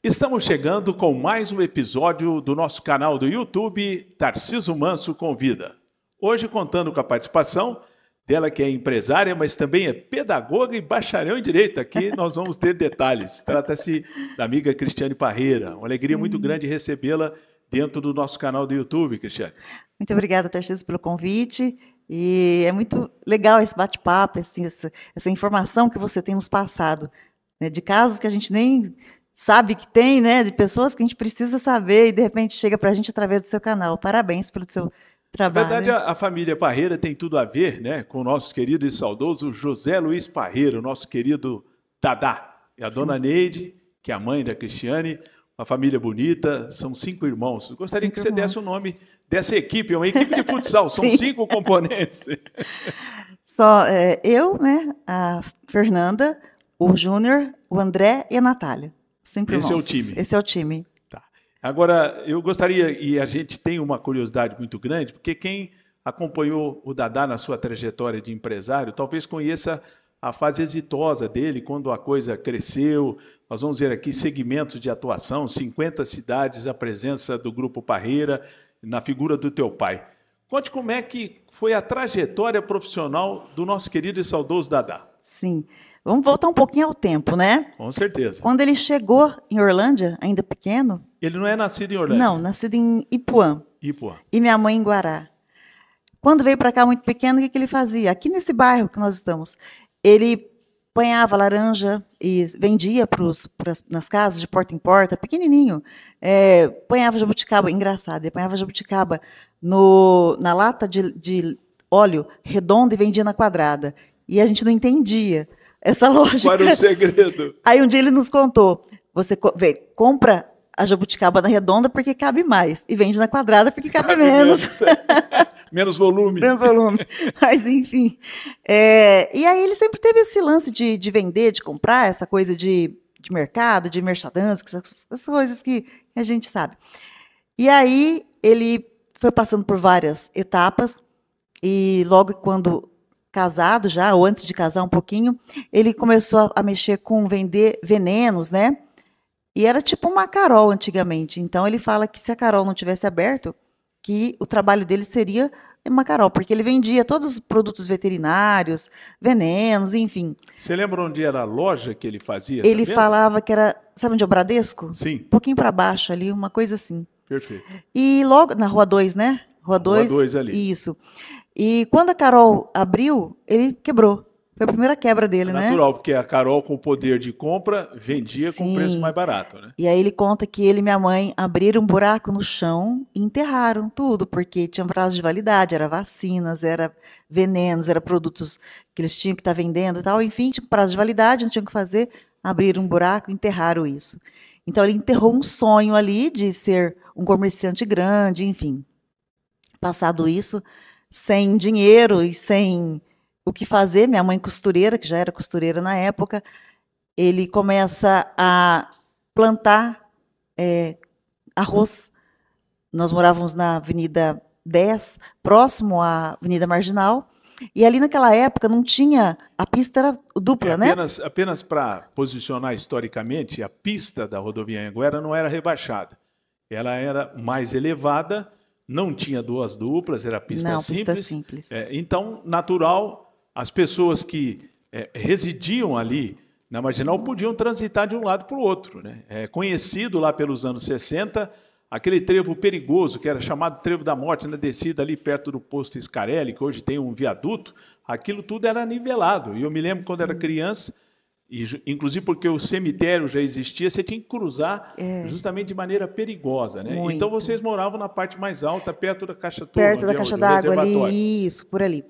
Estamos chegando com mais um episódio do nosso canal do YouTube, Tarciso Manso Convida. Hoje contando com a participação dela, que é empresária, mas também é pedagoga e bacharel em Direito. Aqui nós vamos ter detalhes. Trata-se da amiga Cristiane Parreira. Uma alegria muito grande recebê-la dentro do nosso canal do YouTube, Cristiane. Muito obrigada, Tarciso, pelo convite. E é muito legal esse bate-papo, assim, essa informação que você tem nos passado, né, de casos que a gente nem sabe que tem, né, de pessoas que a gente precisa saber e, de repente, chega para a gente através do seu canal. Parabéns pelo seu trabalho. Na verdade, a família Parreira tem tudo a ver, né, com o nosso querido e saudoso José Luiz Parreira, o nosso querido Dadá. E a dona Neide, que é a mãe da Cristiane, uma família bonita, são 5 irmãos. Eu gostaria que você desse o nome dessa equipe, é uma equipe de futsal, são 5 componentes. Só eu, né, a Fernanda, o Júnior, o André e a Natália. 5 irmãos. Esse é o time. Esse é o time. Tá. Agora, eu gostaria, e a gente tem uma curiosidade muito grande, porque quem acompanhou o Dadá na sua trajetória de empresário, talvez conheça a fase exitosa dele, quando a coisa cresceu. Nós vamos ver aqui segmentos de atuação, 50 cidades, a presença do Grupo Parreira, na figura do teu pai. Conte como é que foi a trajetória profissional do nosso querido e saudoso Dadá. Sim. Vamos voltar um pouquinho ao tempo, né? Com certeza. Quando ele chegou em Orlândia, ainda pequeno... Ele não é nascido em Orlândia? Não, nascido em Ipuã. Ipuã. E minha mãe em Guará. Quando veio para cá muito pequeno, o que ele fazia? Aqui nesse bairro que nós estamos, ele apanhava laranja e vendia nas casas, de porta em porta, pequenininho. Apanhava jabuticaba, engraçado, ele apanhava jabuticaba na lata de óleo redonda e vendia na quadrada. E a gente não entendia essa lógica. Qual era o segredo? Aí um dia ele nos contou, você compra a jabuticaba na redonda porque cabe mais, e vende na quadrada porque cabe menos. Menos volume. Menos volume. Mas, enfim. E aí ele sempre teve esse lance de vender, de comprar, essa coisa de mercado, de merchandising, essas coisas que a gente sabe. E aí ele foi passando por várias etapas, e logo quando casado já, ou antes de casar um pouquinho, ele começou a mexer com vender venenos, né? E era tipo uma Carol antigamente. Então ele fala que se a Carol não tivesse aberto, que o trabalho dele seria uma Carol, porque ele vendia todos os produtos veterinários, venenos, enfim. Você lembra onde era a loja que ele fazia? Ele falava que era, sabe onde é o Bradesco? Sim. Um pouquinho para baixo ali, uma coisa assim. Perfeito. E logo, na Rua 2, né? Rua 2 ali. Isso. E quando a Carol abriu, ele quebrou. Foi a primeira quebra dele, né? Natural, porque a Carol, com o poder de compra, vendia com preço mais barato, né? E aí ele conta que ele e minha mãe abriram um buraco no chão e enterraram tudo, porque tinha prazo de validade, era vacinas, era venenos, era produtos que eles tinham que estar vendendo e tal. Enfim, tinha prazo de validade, não tinham o que fazer, abriram um buraco e enterraram isso. Então ele enterrou um sonho ali de ser um comerciante grande, enfim. Passado isso, sem dinheiro e sem o que fazer, minha mãe costureira, que já era costureira na época, ele começa a plantar arroz. Nós morávamos na Avenida 10, próximo à Avenida Marginal, e ali naquela época não tinha, a pista era dupla, né? Apenas para posicionar historicamente, a pista da rodovia Anhanguera não era rebaixada. Ela era mais elevada, não tinha duas duplas, era pista simples. Pista simples. Então, natural, as pessoas que residiam ali na Marginal podiam transitar de um lado para o outro, né? É conhecido lá pelos anos 60, aquele trevo perigoso, que era chamado Trevo da Morte, na descida ali perto do posto Scarelli, que hoje tem um viaduto, aquilo tudo era nivelado. E eu me lembro quando era criança, inclusive porque o cemitério já existia, você tinha que cruzar justamente de maneira perigosa, né? Muito. Então vocês moravam na parte mais alta, perto da caixa d'água. Perto da caixa d'água ali, isso, por ali.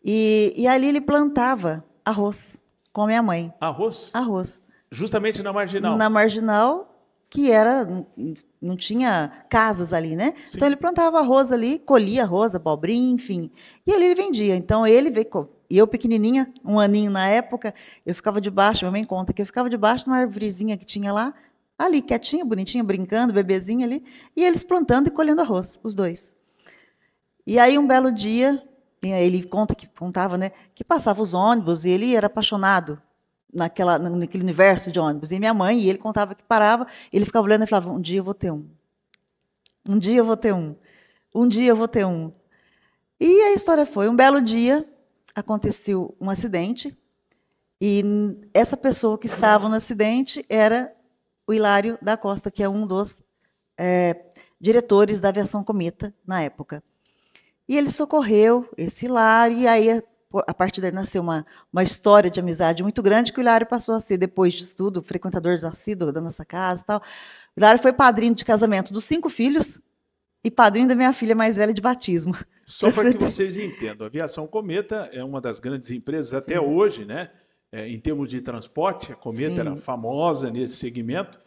E ali ele plantava arroz com a minha mãe. Arroz? Arroz. Justamente na Marginal? Na Marginal, que não tinha casas ali, né? Sim. Então ele plantava arroz ali, colhia arroz, abobrinha, enfim. E ali ele vendia. Então ele veio, e eu pequenininha, 1 aninho na época, eu ficava debaixo, minha mãe conta que eu ficava debaixo de uma arvorezinha que tinha lá, ali, quietinha, bonitinha, brincando, bebezinha ali, e eles plantando e colhendo arroz, os dois. E aí um belo dia, ele contava, né, que passava os ônibus e ele era apaixonado naquele universo de ônibus. E minha mãe, e ele contava que parava, ele ficava olhando e falava, um dia eu vou ter um. Um dia eu vou ter um. Um dia eu vou ter um. E a história foi, um belo dia, aconteceu um acidente, e essa pessoa que estava no acidente era o Hilário da Costa, que é um dos diretores da Aviação Cometa, na época. E ele socorreu esse Hilário, e aí, a partir daí, nasceu uma história de amizade muito grande, que o Hilário passou a ser, depois disso tudo, frequentador assíduo da nossa casa e tal. O Hilário foi padrinho de casamento dos 5 filhos e padrinho da minha filha mais velha de batismo. Só para que vocês entendam, a Aviação Cometa é uma das grandes empresas até hoje, né? Em termos de transporte, a Cometa era famosa nesse segmento,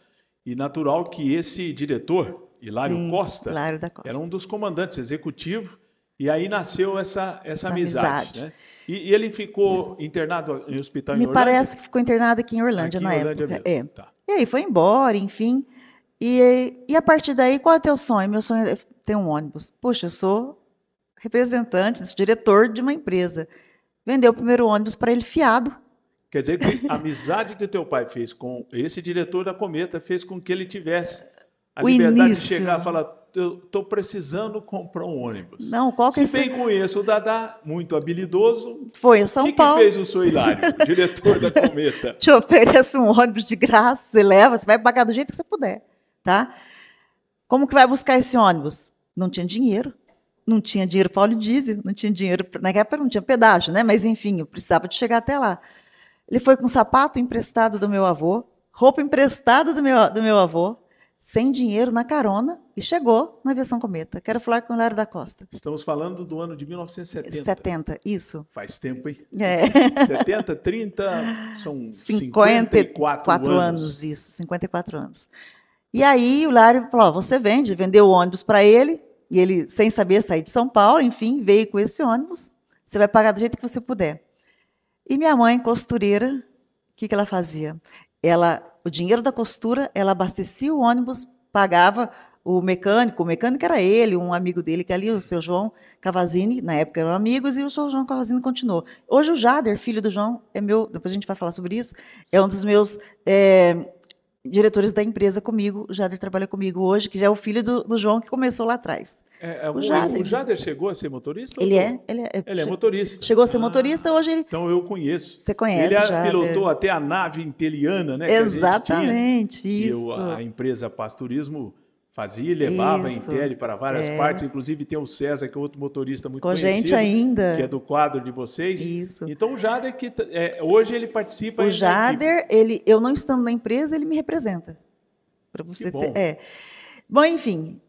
e natural que esse diretor, Hilário Costa, era um dos comandantes executivos, e aí nasceu essa amizade. Né? E ele ficou internado em hospital em Orlândia? Me parece que ficou internado aqui em Orlândia na época. Tá. E aí foi embora, enfim. E a partir daí, qual é o teu sonho? Meu sonho é ter um ônibus. Poxa, eu sou representante, diretor de uma empresa. Vendeu o primeiro ônibus para ele fiado. Quer dizer que a amizade que o teu pai fez com esse diretor da Cometa fez com que ele tivesse a liberdade de chegar e falar, eu estou precisando comprar um ônibus. Não, qual que Se bem conheço o Dadá, muito habilidoso. Foi em São Paulo. O que fez o seu Hilário, diretor da Cometa? Te ofereço um ônibus de graça, você leva, você vai pagar do jeito que você puder. Tá? Como que vai buscar esse ônibus? Não tinha dinheiro. Não tinha dinheiro para óleo diesel, não tinha dinheiro... Naquela época não tinha pedágio, né? Mas, enfim, eu precisava de chegar até lá. Ele foi com sapato emprestado do meu avô, roupa emprestada do meu avô, sem dinheiro, na carona, e chegou na Aviação Cometa. Quero falar com o Hilário da Costa. Estamos falando do ano de 1970. 70, isso. Faz tempo, hein? 70, 30, são 54 anos. Isso, 54 anos. E aí o Hilário falou, você vendeu o ônibus para ele, e ele, sem saber sair de São Paulo, enfim, veio com esse ônibus, você vai pagar do jeito que você puder. E minha mãe, costureira, o que ela fazia? O dinheiro da costura, ela abastecia o ônibus, pagava o mecânico era ele, um amigo dele, que ali, o seu João Cavazini, na época eram amigos, e o seu João Cavazini continuou. Hoje o Jader, filho do João, é meu, depois a gente vai falar sobre isso, é um dos meus diretores da empresa comigo, o Jader trabalha comigo hoje, que já é o filho do João, que começou lá atrás. O Jader chegou a ser motorista? Ele é motorista. Chegou a ser motorista, hoje ele... Então eu conheço. Você conhece, Ele pilotou até a nave Inteliana, né? Exatamente, isso. A empresa Pasturismo fazia e levava a Intel para várias partes, inclusive tem o César, que é outro motorista muito conhecido. Gente ainda. Que é do quadro de vocês. Isso. Então o Jader, hoje ele participa... O Jader, eu não estando na empresa, ele me representa. Para você ter... Bom, enfim...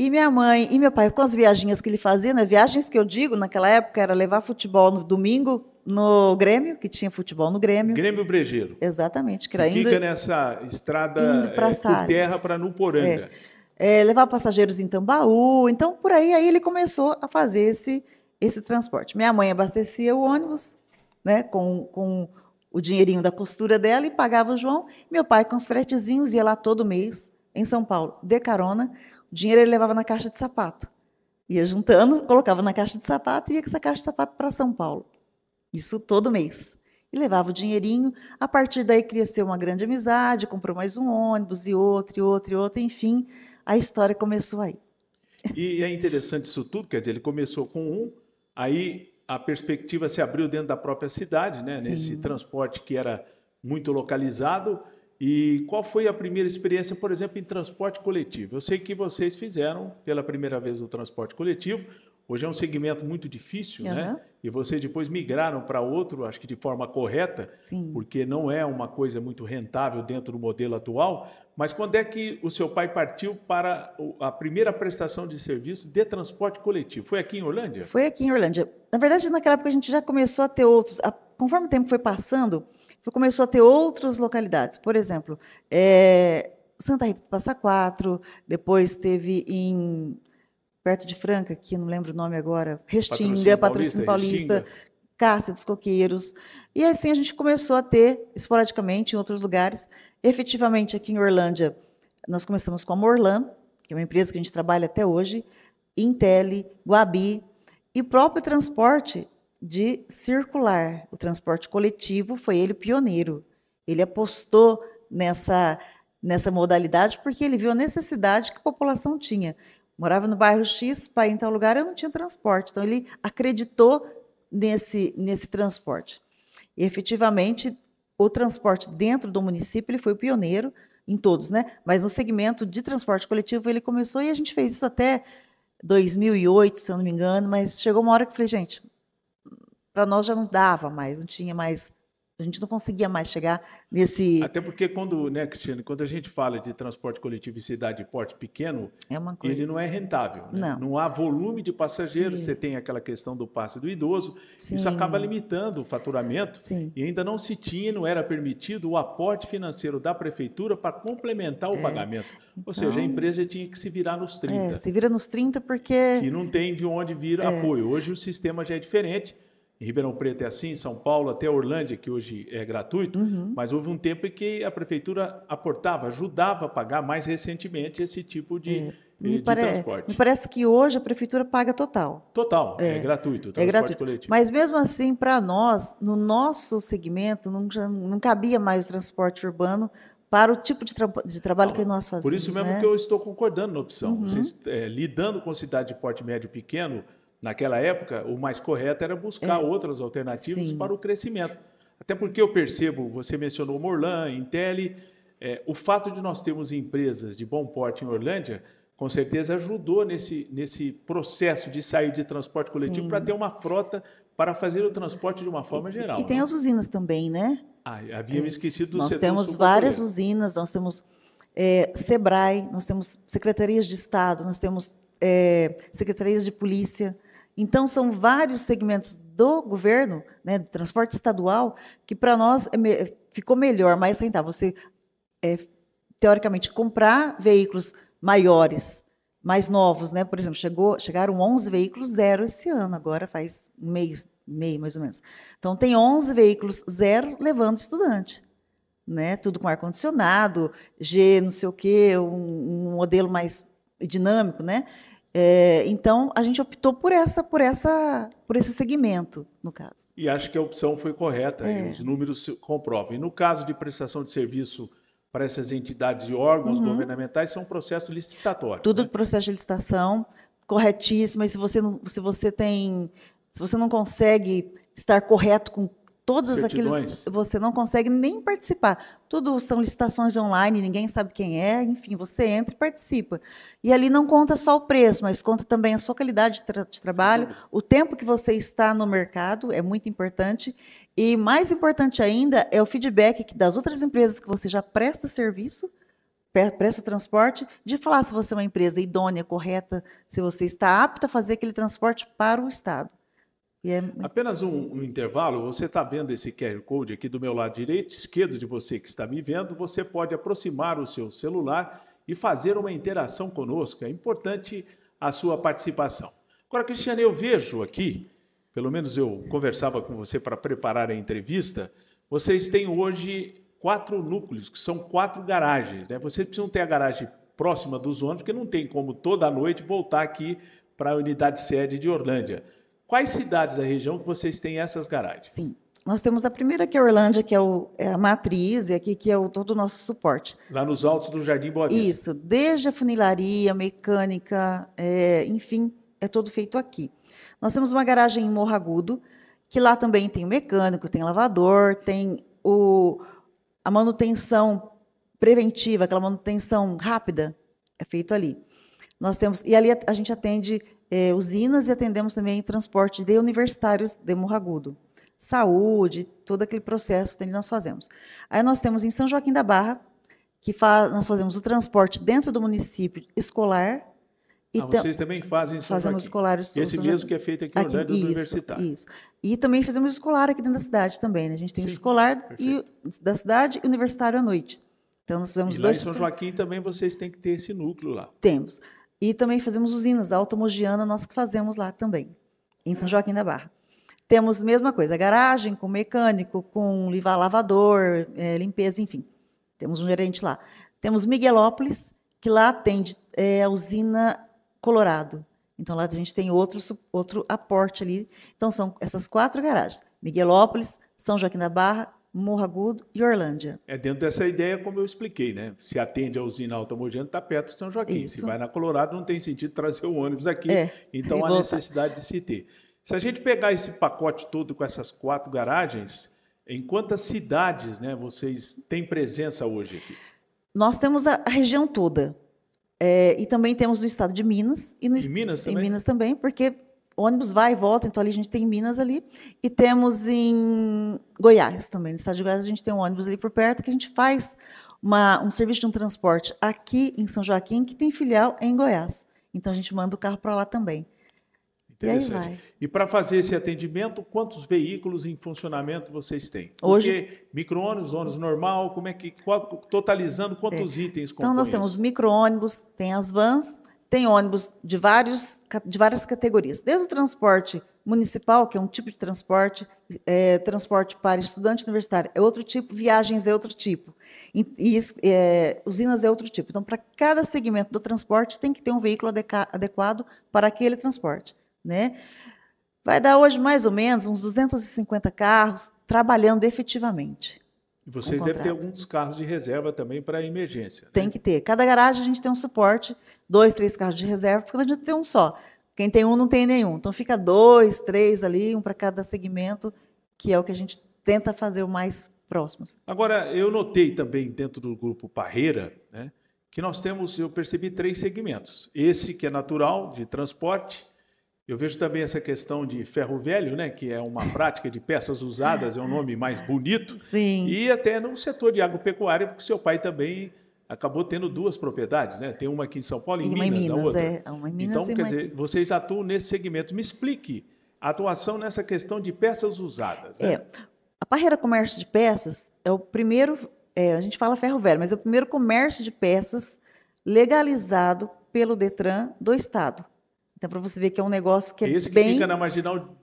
E minha mãe e meu pai, com as viagens que ele fazia, né? Viagens que eu digo, naquela época, era levar futebol no domingo no Grêmio, que tinha futebol no Grêmio. Grêmio Brejeiro. Exatamente. Que fica nessa estrada por terra para Nuporanga. Levar passageiros em Tambaú. Então, por aí ele começou a fazer esse transporte. Minha mãe abastecia o ônibus, né, com o dinheirinho da costura dela e pagava o João. Meu pai, com os fretezinhos, ia lá todo mês, em São Paulo, de carona. O dinheiro ele levava na caixa de sapato. Ia juntando, colocava na caixa de sapato e ia com essa caixa de sapato para São Paulo. Isso todo mês. E levava o dinheirinho. A partir daí cresceu uma grande amizade, comprou mais um ônibus e outro. Enfim, a história começou aí. E é interessante isso tudo, quer dizer, ele começou com um, aí a perspectiva se abriu dentro da própria cidade, né? Nesse transporte que era muito localizado. E qual foi a primeira experiência, por exemplo, em transporte coletivo? Eu sei que vocês fizeram pela primeira vez o transporte coletivo. Hoje é um segmento muito difícil, né? E vocês depois migraram para outro, acho que de forma correta, porque não é uma coisa muito rentável dentro do modelo atual. Mas quando é que o seu pai partiu para a primeira prestação de serviço de transporte coletivo? Foi aqui em Orlândia? Foi aqui em Orlândia. Na verdade, naquela época a gente já começou a ter outros. Conforme o tempo foi passando, começou a ter outras localidades. Por exemplo, Santa Rita do Passa Quatro, depois teve perto de Franca, que não lembro o nome agora, Restinga, Patrocínio Paulista, Cássia dos Coqueiros. E assim a gente começou a ter, esporadicamente, em outros lugares. Efetivamente, aqui em Orlândia, nós começamos com a Morlan, que é uma empresa que a gente trabalha até hoje, Intel, Guabi, e o próprio transporte de circular. O transporte coletivo foi ele o pioneiro. Ele apostou nessa modalidade porque ele viu a necessidade que a população tinha. Morava no bairro X, para ir em tal lugar, eu não tinha transporte. Então, ele acreditou nesse transporte. E, efetivamente, o transporte dentro do município ele foi o pioneiro em todos, né? Mas no segmento de transporte coletivo ele começou e a gente fez isso até 2008, se eu não me engano, mas chegou uma hora que eu falei, gente, para nós já não dava mais, não tinha mais, a gente não conseguia mais chegar nesse... Até porque quando, né, Cristiane, quando a gente fala de transporte coletivo em cidade de porte pequeno, ele não é rentável, né? Não há volume de passageiros, você tem aquela questão do passe do idoso, isso acaba limitando o faturamento e ainda não se tinha, não era permitido o aporte financeiro da prefeitura para complementar o pagamento. Ou seja, a empresa tinha que se virar nos 30. Se vira nos 30 porque... Que não tem de onde vir apoio. Hoje o sistema já é diferente. Em Ribeirão Preto é assim, em São Paulo, até Orlândia, que hoje é gratuito, mas houve um tempo em que a prefeitura aportava, ajudava a pagar mais recentemente esse tipo de transporte. Me parece que hoje a prefeitura paga total. Total, é gratuito, o transporte coletivo. Mas mesmo assim, para nós, no nosso segmento, não cabia mais o transporte urbano para o tipo de trabalho que nós fazemos. Por isso mesmo que eu estou concordando na opção. Vocês, lidando com cidade de porte médio e pequeno, naquela época, o mais correto era buscar outras alternativas para o crescimento. Até porque eu percebo, você mencionou Morlan, Intelli, o fato de nós termos empresas de bom porte em Orlândia, com certeza ajudou nesse processo de sair de transporte coletivo para ter uma frota para fazer o transporte de uma forma geral. E tem as usinas também, né? Havia me esquecido do nós setor temos várias usinas, nós temos SEBRAE, nós temos secretarias de Estado, nós temos secretarias de polícia. Então, são vários segmentos do governo, né, do transporte estadual, que para nós ficou melhor, mais rentável. Você, teoricamente, comprar veículos maiores, mais novos, né? Por exemplo, chegaram 11 veículos zero esse ano, agora faz um mês, meio mais ou menos. Então, tem 11 veículos zero levando estudante, né? Tudo com ar-condicionado, G, não sei o quê, um modelo mais dinâmico, né? Então, a gente optou por esse segmento, no caso. E acho que a opção foi correta, e os números comprovam. E no caso de prestação de serviço para essas entidades e órgãos governamentais, são processos licitatórios. Tudo processo de licitação, corretíssimo. E se você não consegue estar correto com todas aqueles, você não consegue nem participar. Tudo são licitações online, ninguém sabe quem é, enfim, você entra e participa. E ali não conta só o preço, mas conta também a sua qualidade de trabalho, o tempo que você está no mercado, é muito importante. E mais importante ainda é o feedback das outras empresas que você já presta serviço, presta o transporte, de falar se você é uma empresa idônea, correta, se você está apto a fazer aquele transporte para o Estado. Apenas um intervalo, você está vendo esse QR Code aqui do meu lado direito, esquerdo de você que está me vendo, você pode aproximar o seu celular e fazer uma interação conosco, é importante a sua participação. Agora, Cristiane, eu vejo aqui, pelo menos eu conversava com você para preparar a entrevista, vocês têm hoje 4 núcleos, que são 4 garagens, né? Vocês precisam ter a garagem próxima dos ônibus, porque não tem como toda noite voltar aqui para a unidade sede de Orlândia. Quais cidades da região que vocês têm essas garagens? Sim, nós temos a primeira, que é Orlândia, que é a matriz, e aqui que é todo o nosso suporte. Lá nos altos do Jardim Boa Vista. Isso, desde a funilaria, mecânica, enfim, é todo feito aqui. Nós temos uma garagem em Morro Agudo, que lá também tem o mecânico, tem lavador, tem a manutenção preventiva, aquela manutenção rápida, é feito ali. Nós temos, e ali a gente atende usinas e atendemos também transporte de universitários de Morro Agudo. Saúde, todo aquele processo que nós fazemos. Aí nós temos em São Joaquim da Barra, que nós fazemos o transporte dentro do município escolar. Vocês também fazem São Fazemos Joaquim. Escolares. Esse mesmo que é feito aqui em Orlândia do Universitário. Isso. E também fazemos escolar aqui dentro da cidade também, né? A gente tem o escolar da cidade e universitário à noite. Então nós fazemos lá em São Joaquim também vocês têm que ter esse núcleo lá. Temos. E também fazemos usinas, a Alta Mogiana, nós que fazemos lá também, em São Joaquim da Barra. Temos a mesma coisa, a garagem com mecânico, com lavador, limpeza, enfim. Temos um gerente lá. Temos Miguelópolis, que lá atende a usina Colorado. Então, lá a gente tem outro aporte ali. Então, são essas 4 garagens. Miguelópolis, São Joaquim da Barra, Morro Agudo e Orlândia. É dentro dessa ideia, como eu expliquei, né? Se atende a usina Alta Mogiana, está perto de São Joaquim. Isso. Se vai na Colorado, não tem sentido trazer o ônibus aqui. Então, há necessidade de se ter. Se a gente pegar esse pacote todo com essas 4 garagens, em quantas cidades, né, vocês têm presença hoje aqui? Nós temos a região toda. E também temos no estado de Minas. Em Minas também? Em Minas também, porque o ônibus vai e volta, então ali a gente tem em Minas ali. E temos em Goiás também. No estado de Goiás a gente tem um ônibus ali por perto que a gente faz um serviço de um transporte aqui em São Joaquim, que tem filial em Goiás. Então a gente manda o carro para lá também. Interessante. E aí vai. E para fazer esse atendimento, quantos veículos em funcionamento vocês têm? Hoje, porque micro-ônibus, ônibus normal, totalizando quantos itens compõem? Então nós temos micro-ônibus, tem as vans, tem ônibus de várias categorias, desde o transporte municipal, que é um tipo de transporte, transporte para estudante universitário é outro tipo, viagens é outro tipo, usinas é outro tipo. Então, para cada segmento do transporte, tem que ter um veículo adequado para aquele transporte, né? Vai dar hoje mais ou menos uns 250 carros trabalhando efetivamente. E vocês devem ter alguns carros de reserva também para emergência. Né? Tem que ter. Cada garagem a gente tem um suporte, 2, 3 carros de reserva, porque a gente tem um só. Quem tem um não tem nenhum. Então fica 2, 3 ali, um para cada segmento, que é o que a gente tenta fazer o mais próximo. Agora, eu notei também dentro do grupo Parreira, né, que nós temos, eu percebi 3 segmentos. Esse que é natural, de transporte. Eu vejo também essa questão de ferro velho, né, que é uma prática de peças usadas, é um nome mais bonito. Sim. E até no setor de agropecuária, porque seu pai também acabou tendo 2 propriedades, né? Tem uma aqui em São Paulo e em Minas, a outra. Uma em Minas então, quer dizer, vocês atuam nesse segmento. Me explique a atuação nessa questão de peças usadas. Né? A Parreira Comércio de Peças é o primeiro, a gente fala ferro velho, mas é o primeiro comércio de peças legalizado pelo Detran do Estado. Então, para você ver que é um negócio que é esse que bem... fica na marginal...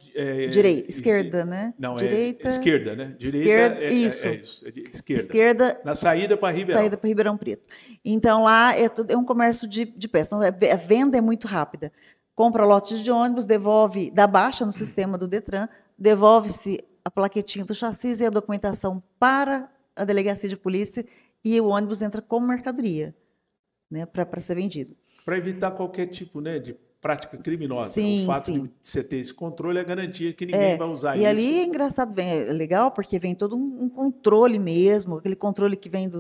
esquerda, né? Não, direita, esquerda, né? Direita isso. Esquerda. Esquerda. Na saída para Ribeirão. Saída para Ribeirão Preto. Então, lá é um comércio de peças. Então, a venda é muito rápida. Compra lotes de ônibus, devolve, dá baixa no sistema do Detran, devolve-se a plaquetinha do chassi e a documentação para a delegacia de polícia e o ônibus entra como mercadoria, né, para ser vendido. Para evitar qualquer tipo, né, de prática criminosa. Sim, o fato de você ter esse controle é garantia que ninguém vai usar isso. E ali é engraçado, é legal, porque vem todo um controle mesmo, aquele controle que vem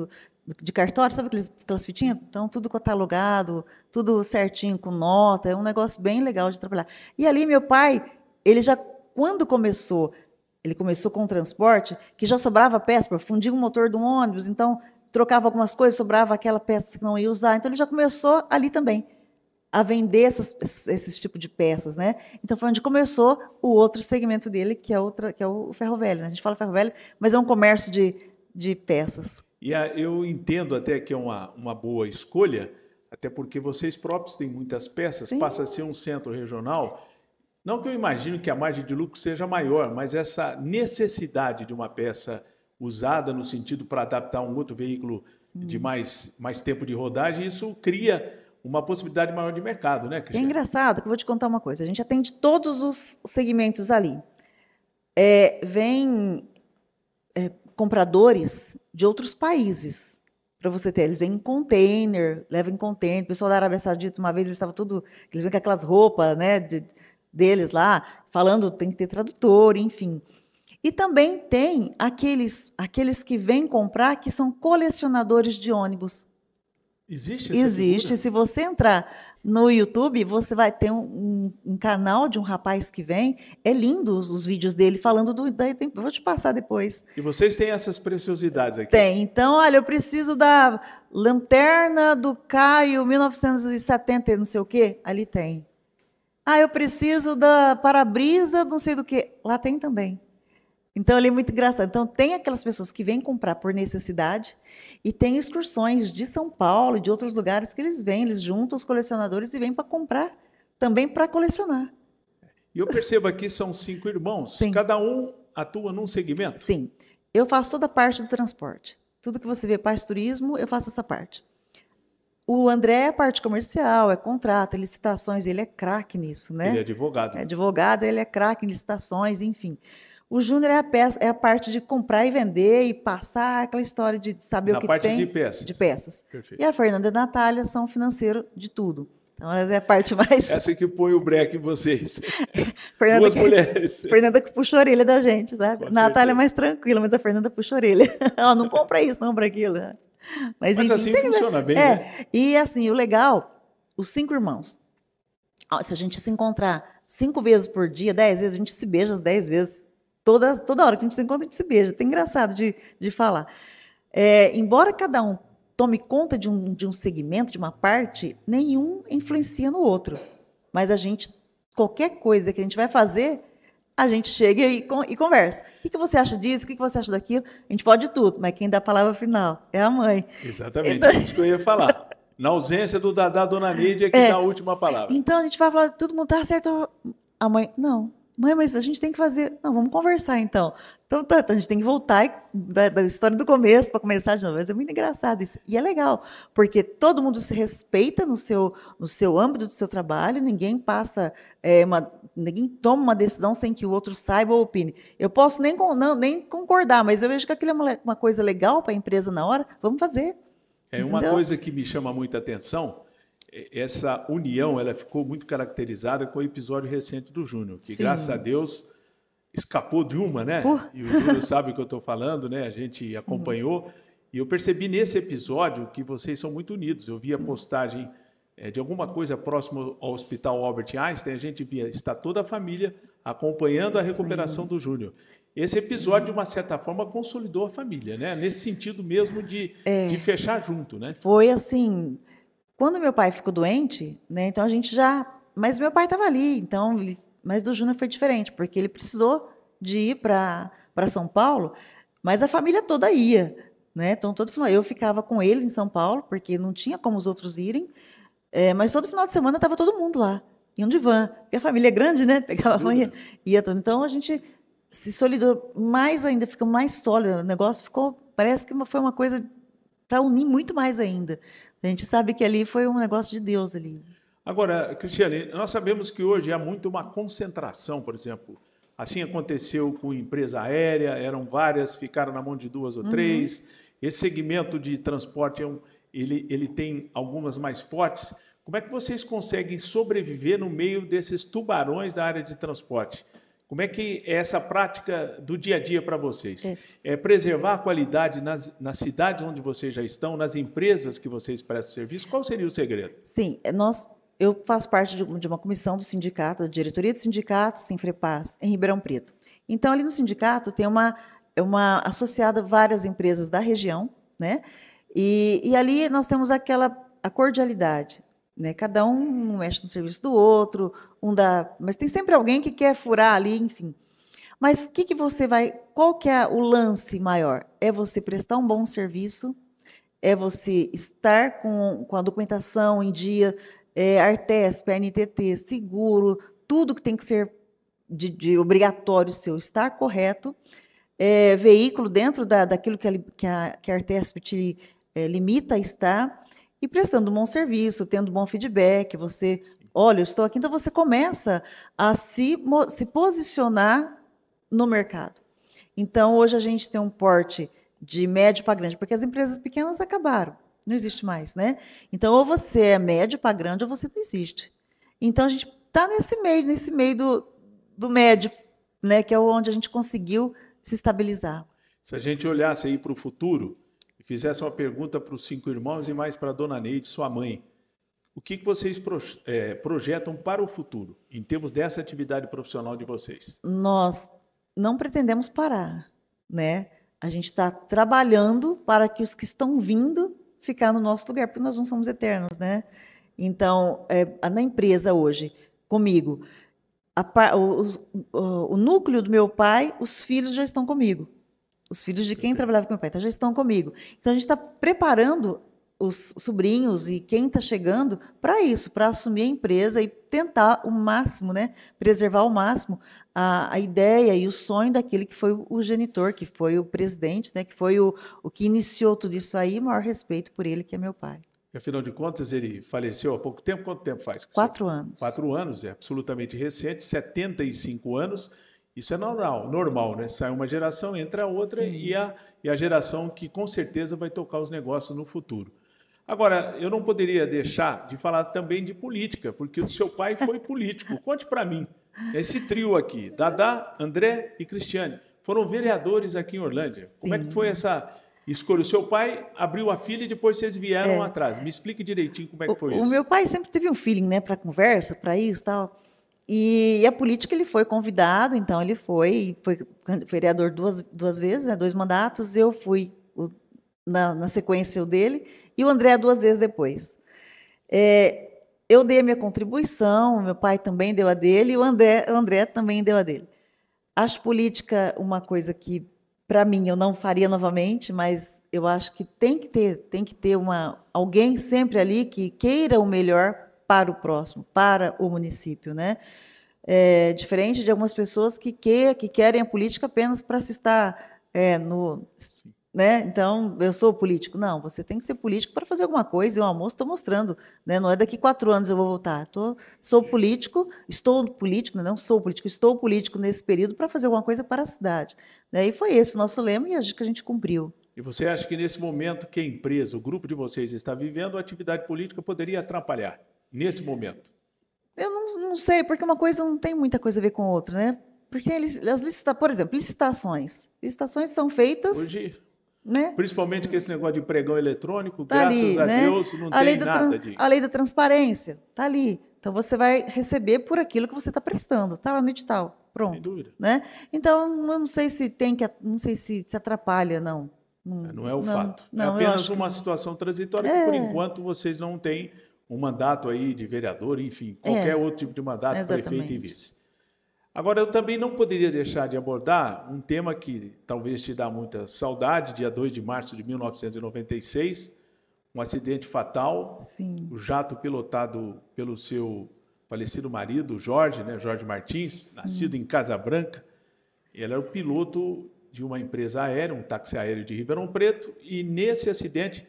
de cartório, sabe aquelas fitinhas? Então, tudo catalogado, tudo certinho, com nota, é um negócio bem legal de trabalhar. E ali, meu pai, ele já, quando começou, ele começou com o transporte, que já sobrava peça, para fundir o motor de um ônibus, então, trocava algumas coisas, sobrava aquela peça que não ia usar, então ele já começou ali também a vender esses tipos de peças, né? Então foi onde começou o outro segmento dele, que é o ferro velho. Né? A gente fala ferro velho, mas é um comércio de peças. E eu entendo até que é uma boa escolha, até porque vocês próprios têm muitas peças, Sim. Passa a ser um centro regional. Não que eu imagino que a margem de lucro seja maior, mas essa necessidade de uma peça usada no sentido para adaptar um outro veículo de mais tempo de rodagem, isso cria uma possibilidade maior de mercado, né, Cristiane? É engraçado que eu vou te contar uma coisa. A gente atende todos os segmentos ali. Vem compradores de outros países. Para você ter, eles vêm em container, levam em container. O pessoal da Arábia Saudita, uma vez, eles vêm com aquelas roupas, né, deles lá, falando, tem que ter tradutor, enfim. E também tem aqueles que vêm comprar, que são colecionadores de ônibus. Existe? Se você entrar no YouTube, você vai ter um canal de um rapaz que vem. É lindo os vídeos dele falando vou te passar depois. E vocês têm essas preciosidades aqui? Tem. Então, olha, eu preciso da lanterna do Caio 1970, não sei o quê. Ali tem. Eu preciso da para-brisa, não sei do quê. Lá tem também. Então, ele é muito engraçado. Então, tem aquelas pessoas que vêm comprar por necessidade e tem excursões de São Paulo e de outros lugares que eles juntam os colecionadores e vêm para comprar, também para colecionar. E eu percebo aqui são 5 irmãos. Sim. Cada um atua num segmento? Sim. Eu faço toda a parte do transporte. Tudo que você vê, parte turismo, eu faço essa parte. O André é a parte comercial, é contrato, é licitações, ele é craque nisso, né? Ele é advogado. É Né? advogado, ele é craque em licitações, enfim. O Júnior é a parte de comprar e vender e passar aquela história de saber Na o que parte tem de peças. de peças. Perfeito. E a Fernanda e a Natália são financeiro de tudo. Então, ela é a parte mais... Essa que põe o breque em vocês. Fernanda, Duas mulheres. Fernanda que puxa a orelha da gente, sabe? Com Natália certeza. é mais tranquila, mas a Fernanda puxa a orelha. Ela não compra isso, não compra aquilo. Mas enfim, assim funciona bem, né? E assim, o legal, os 5 irmãos, se a gente se encontrar 5 vezes por dia, 10 vezes, a gente se beija as 10 vezes. Toda hora que a gente se encontra, a gente se beija. É engraçado de falar. Embora cada um tome conta de um segmento, de uma parte, nenhum influencia no outro. Mas a gente, qualquer coisa que a gente vai fazer, a gente chega e conversa. O que você acha disso? O que você acha daquilo? A gente pode tudo, mas quem dá a palavra final é a mãe. Exatamente, Então... é isso que eu ia falar. Na ausência da dona Neide é que dá a última palavra. Então a gente vai falar, todo mundo tá certo. A mãe, não. Mãe, mas a gente tem que fazer. Não, vamos conversar então. Então a gente tem que voltar da história do começo para começar de novo. Mas é muito engraçado isso. E é legal, porque todo mundo se respeita no seu âmbito do seu trabalho, ninguém passa, ninguém toma uma decisão sem que o outro saiba ou opine. Eu posso nem concordar, mas eu vejo que aquilo é uma coisa legal para a empresa na hora, vamos fazer. Uma coisa que me chama muita atenção, essa união, ela ficou muito caracterizada com o episódio recente do Júnior, que, sim, graças a Deus escapou de uma, né? E o Júnior sabe o que eu estou falando, né? A gente, sim, acompanhou. E eu percebi nesse episódio que vocês são muito unidos. Eu vi a postagem de alguma coisa próximo ao Hospital Albert Einstein, a gente via, está toda a família acompanhando a recuperação, sim, do Júnior. Esse episódio, de uma certa forma, consolidou a família, né? Nesse sentido mesmo de fechar junto, né? Foi assim, quando meu pai ficou doente, né? Então a gente já... Mas meu pai estava ali, então... Mas do Júnior foi diferente, porque ele precisou de ir para São Paulo, mas a família toda ia, né? Então, todo final eu ficava com ele em São Paulo, porque não tinha como os outros irem, mas todo final de semana estava todo mundo lá, iam de van, porque a família é grande, né? Pegava a van e ia todo. Então, a gente se solidou mais ainda, ficou mais sólido, o negócio ficou, parece que foi uma coisa para unir muito mais ainda. A gente sabe que ali foi um negócio de Deus ali. Agora, Cristiane, nós sabemos que hoje há muito uma concentração, por exemplo. Assim aconteceu com empresa aérea, eram várias, ficaram na mão de 2 ou 3. Esse segmento de transporte, ele tem algumas mais fortes. Como é que vocês conseguem sobreviver no meio desses tubarões da área de transporte? Como é que é essa prática do dia a dia para vocês? É preservar a qualidade nas cidades onde vocês já estão, nas empresas que vocês prestam serviço? Qual seria o segredo? Sim, eu faço parte de uma comissão do sindicato, da diretoria do sindicato, Sinfrepaz, em Ribeirão Preto. Então, ali no sindicato tem uma associada várias empresas da região, né? E ali nós temos a cordialidade, né? Cada um mexe no serviço do outro, mas tem sempre alguém que quer furar ali, enfim. Mas qual que é o lance maior? É você prestar um bom serviço, é você estar com a documentação em dia, Artesp, NTT, seguro, tudo que tem que ser de obrigatório seu estar correto, veículo dentro daquilo que a Artesp te limita a estar, e prestando um bom serviço, tendo bom feedback, você, olha, eu estou aqui, então você começa a se posicionar no mercado. Então, hoje a gente tem um porte de médio para grande, porque as empresas pequenas acabaram. Não existe mais, né? Então, ou você é médio para grande, ou você não existe. Então, a gente está nesse meio do médio, né? Que é onde a gente conseguiu se estabilizar. Se a gente olhasse aí para o futuro e fizesse uma pergunta para os 5 irmãos e mais para a dona Neide, sua mãe, o que vocês projetam para o futuro, em termos dessa atividade profissional de vocês? Nós não pretendemos parar, né? A gente está trabalhando para que os que estão vindo ficar no nosso lugar, porque nós não somos eternos, né? Então, na empresa hoje, comigo, o núcleo do meu pai, os filhos já estão comigo. Os filhos de quem trabalhava com meu pai, então já estão comigo. Então, a gente está preparando os sobrinhos e quem está chegando para isso, para assumir a empresa e tentar o máximo, né? Preservar ao máximo a ideia e o sonho daquele que foi o genitor, que foi o presidente, né? Que foi o que iniciou tudo isso aí, maior respeito por ele, que é meu pai. Porque, afinal de contas, ele faleceu há pouco tempo. Quanto tempo faz? 4 anos. 4 anos, é absolutamente recente, 75 anos. Isso é normal, né? Sai uma geração, entra a outra e a geração que com certeza vai tocar os negócios no futuro. Agora, eu não poderia deixar de falar também de política, porque o seu pai foi político. Conte para mim, esse trio aqui, Dadá, André e Cristiane, foram vereadores aqui em Orlândia. Sim. Como é que foi essa escolha? O seu pai abriu a fila e depois vocês vieram atrás. Me explique direitinho como é que foi isso. O meu pai sempre teve um feeling, né, para conversa, para isso e tal. E a política ele foi convidado, então ele foi vereador duas vezes, né, 2 mandatos. Eu fui na sequência o dele e o André 2 vezes depois. Eu dei a minha contribuição, meu pai também deu a dele e o André também deu a dele. Acho política uma coisa que, para mim, eu não faria novamente, mas eu acho que tem que ter alguém sempre ali que queira o melhor para o próximo, para o município, né? Diferente de algumas pessoas que querem a política apenas para se estar né? Então, eu sou político. Não, você tem que ser político para fazer alguma coisa, e o almoço estou mostrando, né? Não é daqui 4 anos eu vou voltar. Estou político nesse período para fazer alguma coisa para a cidade. E foi esse o nosso lema e acho que a gente cumpriu. E você acha que nesse momento que a empresa, o grupo de vocês está vivendo, a atividade política poderia atrapalhar nesse momento? Eu não sei, porque uma coisa não tem muita coisa a ver com a outra, né? Porque por exemplo, licitações. Licitações são feitas... Hoje, né? Principalmente com esse negócio de pregão eletrônico, graças a Deus, não tem nada de... A lei da transparência está ali. Então, você vai receber por aquilo que você está prestando. Está lá no edital. Pronto. Sem dúvida. Né? Então, eu não sei se não sei se atrapalha, não. Não é o fato. Não, é apenas uma situação transitória que, por enquanto, vocês não têm um mandato aí de vereador, enfim, qualquer outro tipo de mandato, prefeito e vice. Agora, eu também não poderia deixar de abordar um tema que talvez te dá muita saudade, dia 2 de março de 1996, um acidente fatal, Sim. O jato pilotado pelo seu falecido marido, Jorge, né, Jorge Martins, nascido em Casa Branca. Ele era o piloto de uma empresa aérea, um táxi aéreo de Ribeirão Preto, e nesse acidente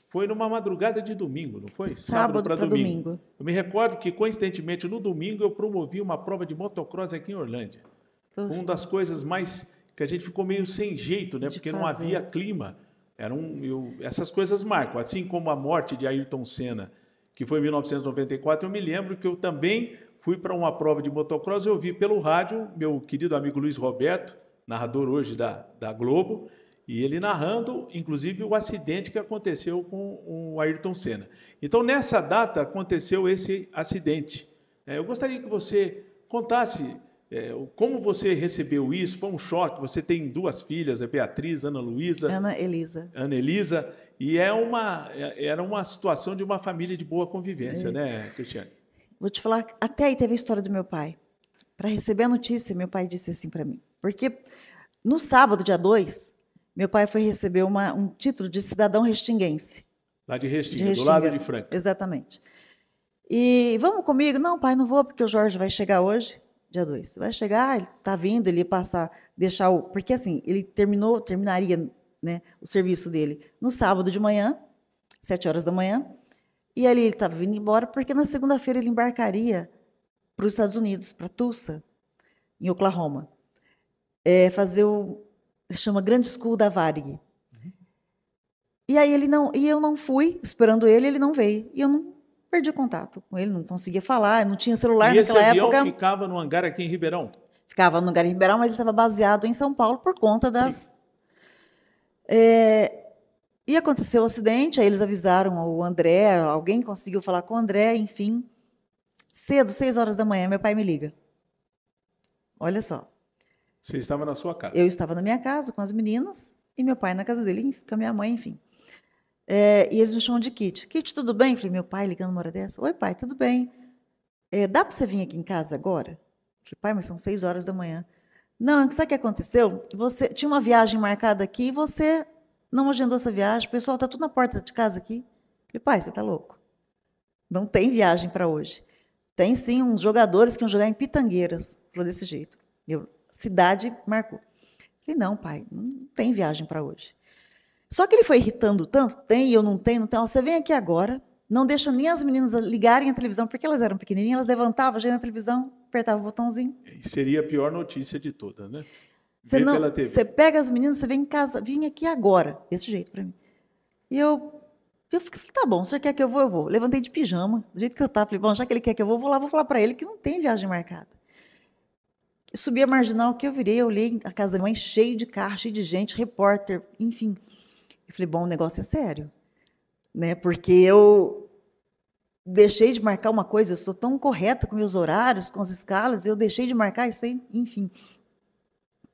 foi numa madrugada de domingo, não foi? Sábado para domingo. Eu me recordo que, coincidentemente, no domingo eu promovi uma prova de motocross aqui em Orlândia. Foi uma das coisas mais que a gente ficou meio sem jeito, né? Porque não havia clima. Essas coisas marcam. Assim como a morte de Ayrton Senna, que foi em 1994, eu me lembro que eu também fui para uma prova de motocross e eu ouvi pelo rádio meu querido amigo Luiz Roberto, narrador hoje da Globo, e ele narrando, inclusive, o acidente que aconteceu com o Ayrton Senna. Então, nessa data, aconteceu esse acidente. Eu gostaria que você contasse como você recebeu isso. Foi um choque. Você tem 2 filhas, a Beatriz, Ana Luísa. Ana Elisa. Ana Elisa. E era uma situação de uma família de boa convivência, né, Cristiane? Vou te falar, até aí teve a história do meu pai. Para receber a notícia, meu pai disse assim para mim. Porque no sábado, dia 2... meu pai foi receber um título de cidadão restinguense. Lá de Restinga, do lado de Franca. Exatamente. E vamos comigo? Não, pai, não vou, porque o Jorge vai chegar hoje, dia 2. Vai chegar, ele está vindo, ele ia passar, deixar o... Porque assim, ele terminaria, né, o serviço dele no sábado de manhã, 7 horas da manhã, e ali ele estava vindo embora, porque na segunda-feira ele embarcaria para os Estados Unidos, para Tulsa, em Oklahoma, fazer chama Grande School da Varig. E aí eu não fui esperando ele não veio. E eu não perdi contato com ele, não conseguia falar, não tinha celular naquela época. E esse avião ficava no hangar aqui em Ribeirão? Ficava no hangar em Ribeirão, mas ele estava baseado em São Paulo por conta das... E aconteceu o acidente, aí eles avisaram o André, alguém conseguiu falar com o André, enfim. Cedo, 6 horas da manhã, meu pai me liga. Olha só. Você estava na sua casa? Eu estava na minha casa com as meninas e meu pai na casa dele, com a minha mãe, enfim. E eles me chamam de Kit. Kit, tudo bem? Falei, meu pai ligando uma hora dessa. Oi, pai, tudo bem? Dá para você vir aqui em casa agora? Falei, pai, mas são 6 horas da manhã. Não, sabe o que aconteceu? Você tinha uma viagem marcada aqui e você não agendou essa viagem. O pessoal está tudo na porta de casa aqui. Falei, pai, você está louco? Não tem viagem para hoje. Tem sim uns jogadores que iam jogar em Pitangueiras. Falou desse jeito. Cidade marcou. Falei, não, pai, não tem viagem para hoje. Só que ele foi irritando tanto, tem, eu não tenho, não tenho. Você vem aqui agora, não deixa nem as meninas ligarem a televisão, porque elas eram pequenininhas, elas levantavam, já ia na televisão, apertava o botãozinho. E seria a pior notícia de todas, né? Você, Ver não, pela TV. você pega as meninas, você vem em casa, vim aqui agora, desse jeito para mim. E eu falei, tá bom, o senhor quer que eu vou? Eu vou. Levantei de pijama, do jeito que eu estava, falei, bom, já que ele quer que eu vou lá, vou falar para ele que não tem viagem marcada. Eu subi a marginal, que eu virei, eu olhei a casa da mãe, cheio de carro, cheio de gente, repórter, enfim. Eu falei, bom, o negócio é sério, né? Porque eu deixei de marcar uma coisa, eu sou tão correta com meus horários, com as escalas, eu deixei de marcar isso aí, enfim.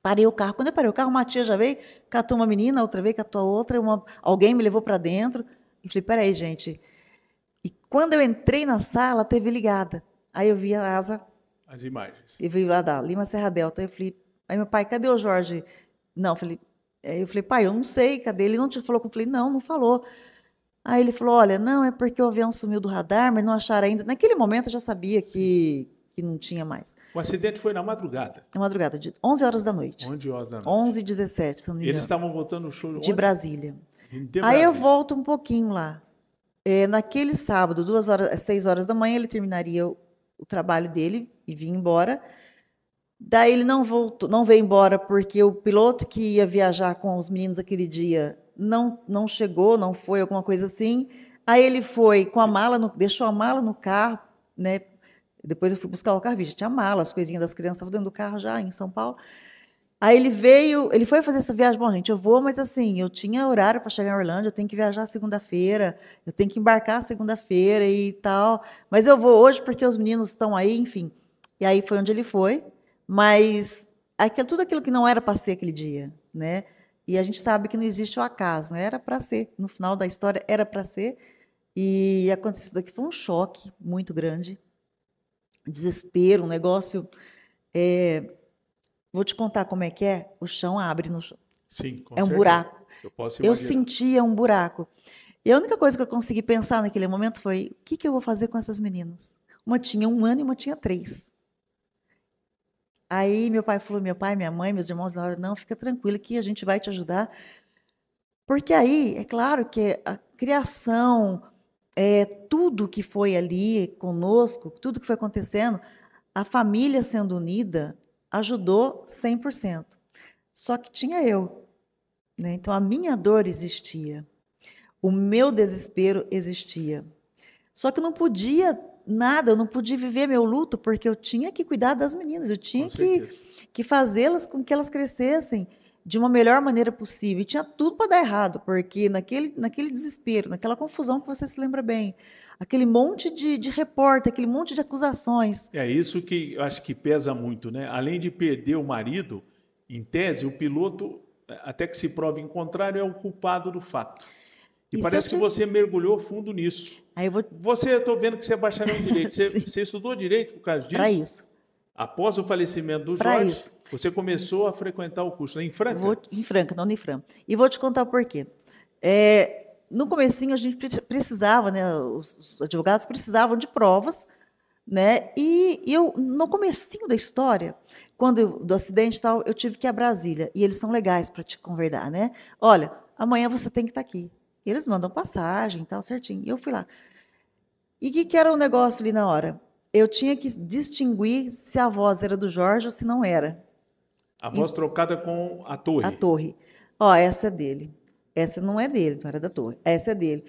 Parei o carro. Quando eu parei o carro, uma tia já veio, catou uma menina, outra veio, catou a outra, alguém me levou para dentro. E falei, peraí, gente. E quando eu entrei na sala, teve ligada. Aí eu vi a asa. As imagens. E veio lá da Lima Serra Delta. Aí eu falei, aí meu pai, cadê o Jorge? Não, eu falei, pai, eu não sei, cadê? Ele não te falou? Eu falei, não falou. Aí ele falou, olha, não, é porque o avião sumiu do radar, mas não acharam ainda. Naquele momento eu já sabia que não tinha mais. O acidente foi na madrugada? Na madrugada, de 11 horas da noite. 11 horas da noite. 11h17, se não me engano. Eles estavam voltando no show de Brasília. De Aí eu volto um pouquinho lá. Naquele sábado, 6 horas da manhã, ele terminaria o trabalho dele e vinha embora. Daí ele não veio embora porque o piloto que ia viajar com os meninos aquele dia não chegou, não foi, alguma coisa assim. Aí ele foi com a mala, deixou a mala no carro, né? Depois eu fui buscar o carro, já tinha mala, as coisinhas das crianças estavam dentro do carro já, em São Paulo. Aí ele foi fazer essa viagem. Bom, gente, eu vou, mas assim, eu tinha horário para chegar em Orlândia, eu tenho que viajar segunda-feira, eu tenho que embarcar segunda-feira e tal. Mas eu vou hoje porque os meninos estão aí, enfim. E aí foi onde ele foi, mas tudo aquilo que não era para ser aquele dia, né? E a gente sabe que não existe o acaso, né? Era para ser. No final da história, era para ser. E aconteceu daqui, foi um choque muito grande. Desespero, um negócio. Vou te contar como é que é. O chão abre no chão. Sim, com é um certeza. buraco. Eu posso imaginar. Eu sentia um buraco. E a única coisa que eu consegui pensar naquele momento foi: o que eu vou fazer com essas meninas? Uma tinha 1 ano e uma tinha 3. Aí meu pai falou, minha mãe, meus irmãos, na hora, não, fica tranquila que a gente vai te ajudar. Porque aí, é claro que a criação, tudo que foi ali conosco, tudo que foi acontecendo, a família sendo unida, ajudou 100%. Só que tinha eu, né? Então a minha dor existia, o meu desespero existia. Só que eu não podia nada, eu não podia viver meu luto, porque eu tinha que cuidar das meninas, eu tinha que fazê-las com que elas crescessem de uma melhor maneira possível. E tinha tudo para dar errado, porque naquele desespero, naquela confusão que você se lembra bem, aquele monte de repórter, aquele monte de acusações. É isso que eu acho que pesa muito, né? Além de perder o marido, em tese, o piloto, até que se prove em contrário, é o culpado do fato. E parece que você mergulhou fundo nisso. Aí eu estou vendo que você é bacharel em Direito. Você estudou Direito por causa disso? Para isso. Após o falecimento do Jorge, você começou a frequentar o curso, né? Em Franca? Em Franca, na Unifran. E vou te contar por quê. No comecinho, a gente precisava, né, os advogados precisavam de provas, né? E eu, no comecinho da história, do acidente e tal, eu tive que ir a Brasília. E eles são legais para te convidar, né? Olha, amanhã você tem que estar aqui. Eles mandam passagem e tal, certinho. E eu fui lá. E o que era o negócio ali na hora? Eu tinha que distinguir se a voz era do Jorge ou se não era. A voz trocada com a torre. A torre. Ó, essa é dele. Essa não é dele, então era da torre. Essa é dele.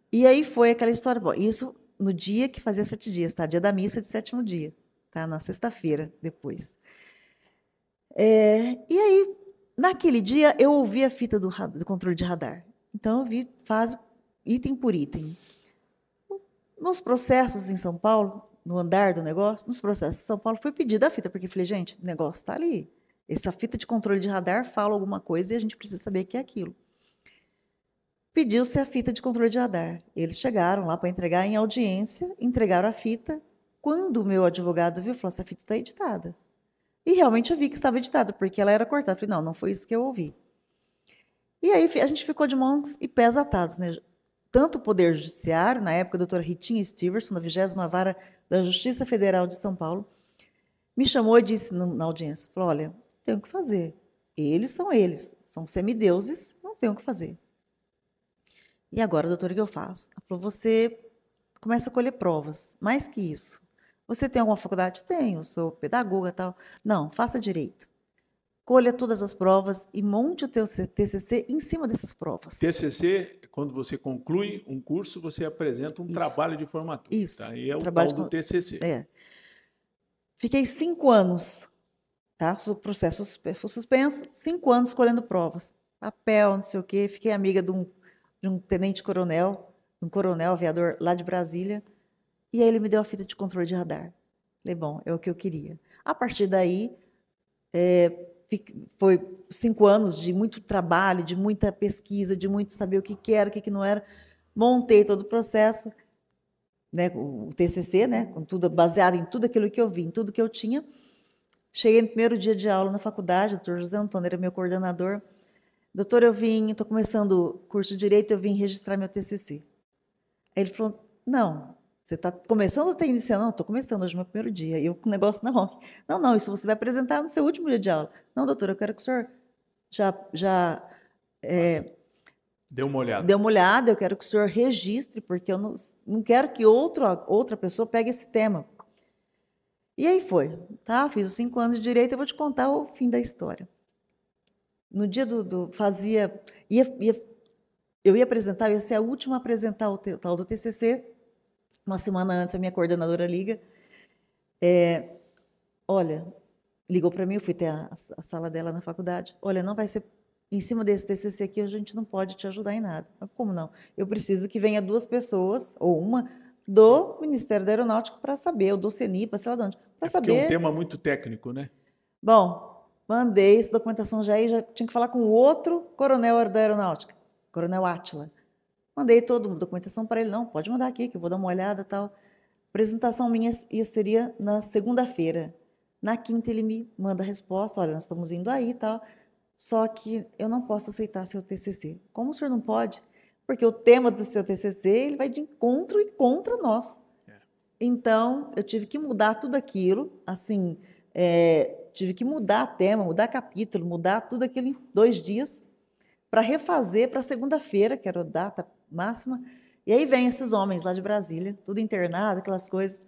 E aí foi aquela história. Bom, isso no dia que fazia 7 dias, tá? Dia da missa de 7º dia, tá? Na sexta-feira, depois. E aí, naquele dia, eu ouvi a fita do controle de radar. Então, eu vi fase item por item. Nos processos em São Paulo, no andar do negócio, nos processos em São Paulo, foi pedida a fita, porque eu falei, gente, o negócio está ali. Essa fita de controle de radar fala alguma coisa e a gente precisa saber que é aquilo. Pediu-se a fita de controle de radar. Eles chegaram lá para entregar em audiência, entregaram a fita. Quando o meu advogado viu, falou, essa fita está editada. E realmente eu vi que estava editada, porque ela era cortada. Eu falei, não foi isso que eu ouvi. E aí a gente ficou de mãos e pés atados, né? Tanto o Poder Judiciário, na época a doutora Ritinha Steverson, na 20ª Vara da Justiça Federal de São Paulo, me chamou e disse na audiência, falou, olha, tenho o que fazer. Eles, são semideuses, não tenho o que fazer. E agora, doutora, o que eu faço? Ela falou, você começa a colher provas. Mais que isso. Você tem alguma faculdade? Tenho, sou pedagoga e tal. Não, faça direito. Colha todas as provas e monte o teu TCC em cima dessas provas. TCC, quando você conclui um curso, você apresenta um trabalho de formatura. Isso. Tá? E é o tal do TCC. É. Fiquei 5 anos, tá? O processo foi suspenso, 5 anos colhendo provas. Papel, não sei o quê. Fiquei amiga de um tenente-coronel, um coronel aviador lá de Brasília. E aí ele me deu a fita de controle de radar. Falei, bom, é o que eu queria. A partir daí, foi 5 anos de muito trabalho, de muita pesquisa, de muito saber o que era, o que não era. Montei todo o processo, né, o TCC, né, com tudo baseado em tudo aquilo que eu vi, em tudo que eu tinha. Cheguei no primeiro dia de aula na faculdade, o doutor José Antônio era meu coordenador. Doutor, estou começando o curso de Direito, eu vim registrar meu TCC. Aí ele falou, não, você está começando ou está iniciando? Não, estou começando, hoje é meu primeiro dia. E eu com o negócio na mão. Não, isso você vai apresentar no seu último dia de aula. Não, doutor, eu quero que o senhor dê uma olhada. Dê uma olhada, eu quero que o senhor registre, porque eu não quero que outra pessoa pegue esse tema. E aí foi, tá? Fiz os 5 anos de Direito, eu vou te contar o fim da história. No dia eu ia apresentar, eu ia ser a última a apresentar o tal do TCC. Uma semana antes, a minha coordenadora liga. Olha, ligou para mim, eu fui até a sala dela na faculdade. Olha, não vai ser em cima desse TCC aqui, a gente não pode te ajudar em nada. Mas como não? Eu preciso que venha 2 pessoas, ou uma, do Ministério da Aeronáutica para saber, ou do CENIPA, sei lá de onde, para saber. Porque é um tema muito técnico, né? Bom, mandei essa documentação já tinha que falar com o outro coronel da Aeronáutica, Coronel Átila. Mandei toda a documentação para ele, não, pode mandar aqui, que eu vou dar uma olhada e tal. A apresentação minha seria na segunda-feira. Na quinta ele me manda a resposta, olha, nós estamos indo aí e tal, só que eu não posso aceitar seu TCC. Como o senhor não pode? Porque o tema do seu TCC ele vai de encontro e contra nós. Então, eu tive que mudar tudo aquilo, assim, tive que mudar tema, mudar capítulo, mudar tudo aquilo em 2 dias, para refazer para segunda-feira, que era a data máxima. E aí vem esses homens lá de Brasília, tudo internado, aquelas coisas.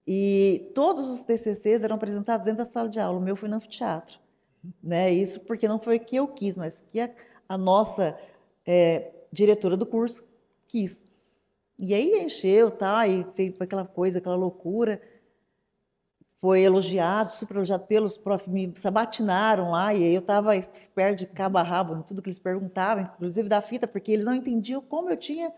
E todos os TCCs eram apresentados dentro da sala de aula. O meu foi no anfiteatro. Né? Isso porque não foi o que eu quis, mas que a nossa diretora do curso quis. E aí encheu, tá? E fez aquela coisa, aquela loucura. Foi elogiado, super elogiado pelos profs, me sabatinaram lá, e aí eu estava expert de cabo a rabo em tudo que eles perguntavam, inclusive da fita, porque eles não entendiam como eu tinha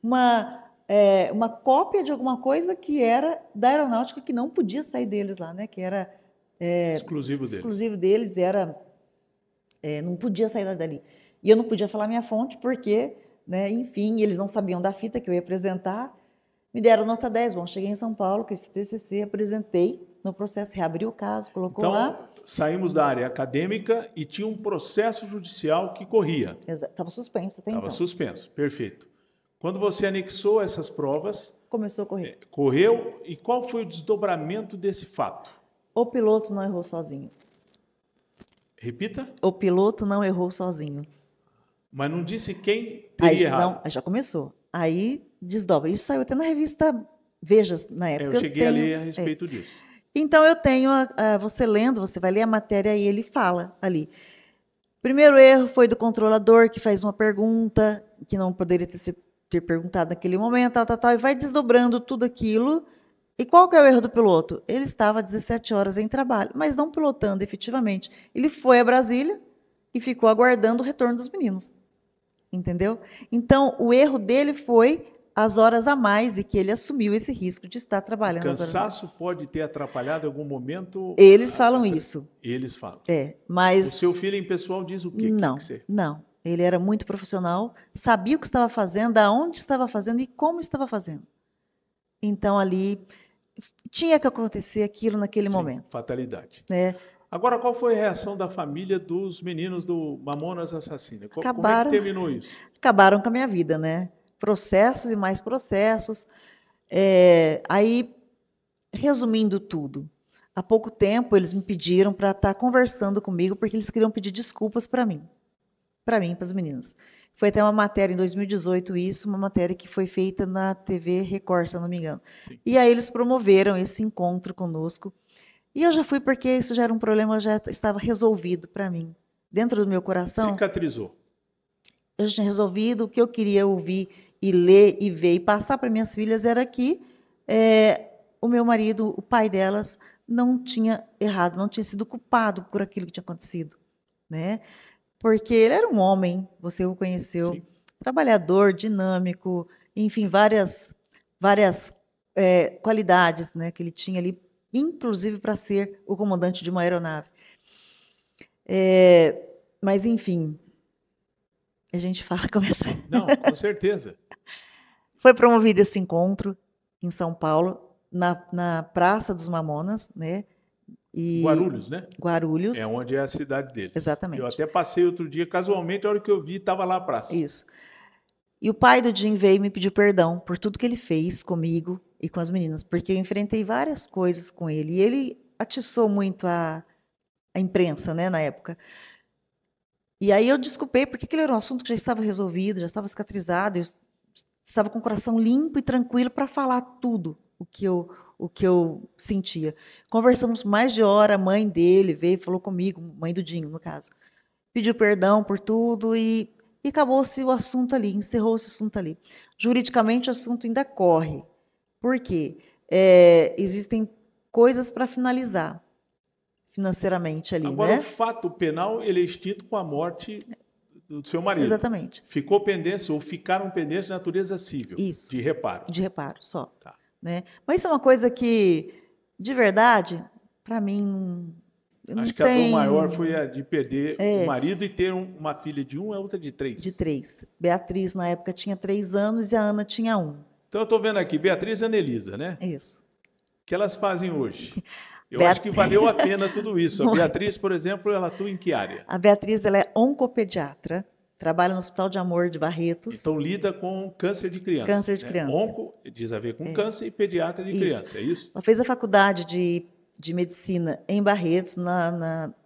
uma cópia de alguma coisa que era da aeronáutica que não podia sair deles lá, né? Que era exclusivo deles, não podia sair dali. E eu não podia falar minha fonte, porque, né, enfim, eles não sabiam da fita que eu ia apresentar. Me deram nota 10. Bom, cheguei em São Paulo com esse TCC, apresentei no processo, reabri o caso, colocou lá. Então, saímos da área acadêmica e tinha um processo judicial que corria. Estava suspenso até então. Estava suspenso, perfeito. Quando você anexou essas provas... Começou a correr. Correu, e qual foi o desdobramento desse fato? O piloto não errou sozinho. Repita? O piloto não errou sozinho. Mas não disse quem teria errado. Não, aí já começou. Aí desdobra. Isso saiu até na revista Veja, na época. Eu cheguei a ler a respeito disso. Então, eu tenho, você lendo, você vai ler a matéria e ele fala ali. Primeiro erro foi do controlador, que faz uma pergunta que não poderia ter perguntado naquele momento, e vai desdobrando tudo aquilo. E qual que é o erro do piloto? Ele estava 17 horas em trabalho, mas não pilotando efetivamente. Ele foi a Brasília e ficou aguardando o retorno dos meninos. Entendeu? Então, o erro dele foi as horas a mais e que ele assumiu esse risco de estar trabalhando. O cansaço pode ter atrapalhado em algum momento? Eles falam isso. Eles falam. Mas... O seu feeling pessoal diz o quê? Não. Ele era muito profissional, sabia o que estava fazendo, aonde estava fazendo e como estava fazendo. Então, ali, tinha que acontecer aquilo naquele momento. Fatalidade. Agora, qual foi a reação da família dos meninos do Mamonas Assassina? Como é que terminou isso? Acabaram com a minha vida, né? Processos e mais processos. Aí, resumindo tudo, há pouco tempo eles me pediram para estar conversando comigo, porque eles queriam pedir desculpas para mim, para as meninas. Foi até uma matéria em 2018, isso, uma matéria que foi feita na TV Record, se eu não me engano. Sim. E aí eles promoveram esse encontro conosco. E eu já fui porque isso já era um problema, já estava resolvido para mim. Dentro do meu coração, Cicatrizou. eu já tinha resolvido. O que eu queria ouvir e ler e ver e passar para minhas filhas era que o meu marido, o pai delas, não tinha errado, não tinha sido culpado por aquilo que tinha acontecido, né? Porque ele era um homem, você o conheceu, Sim. trabalhador, dinâmico, enfim, várias qualidades, né, que ele tinha ali, inclusive para ser o comandante de uma aeronave. Mas, enfim, a gente fala, começa... Não, com certeza. Foi promovido esse encontro em São Paulo, na Praça dos Mamonas, né? Guarulhos, né? Guarulhos. É onde é a cidade deles. Exatamente. Eu até passei outro dia, casualmente, a hora que eu vi, estava lá a praça. Isso. E o pai do Jim veio e me pediu perdão por tudo que ele fez comigo e com as meninas, porque eu enfrentei várias coisas com ele. E ele atiçou muito a imprensa, né, na época. E aí eu desculpei, porque aquele era um assunto que já estava resolvido, já estava cicatrizado, eu estava com o coração limpo e tranquilo para falar tudo o que eu sentia. Conversamos mais de hora, a mãe dele veio, falou comigo, mãe do Dinho, no caso. Pediu perdão por tudo e acabou-se o assunto ali, encerrou-se o assunto ali. Juridicamente, o assunto ainda corre. Por quê? Existem coisas para finalizar financeiramente ali, Agora, né? o fato penal, ele é extinto com a morte do seu marido. Exatamente. Ficou pendência, ou ficaram pendências de natureza civil. Isso. De reparo. De reparo, só. Tá. Né? Mas isso é uma coisa que, de verdade, para mim, não Acho que tem... a dor maior foi a de perder o marido e ter uma filha de 1 e a outra de 3. De 3. Beatriz, na época, tinha 3 anos e a Ana tinha 1. Então, eu estou vendo aqui, Beatriz e Anelisa, né? Isso. O que elas fazem hoje? Eu acho que valeu a pena tudo isso. A Beatriz, por exemplo, ela atua em que área? A Beatriz, ela é oncopediatra, trabalha no Hospital de Amor de Barretos. Então, lida com câncer de criança. Câncer de criança. Onco diz a ver com câncer e pediatra de criança, é isso? Ela fez a faculdade de medicina em Barretos,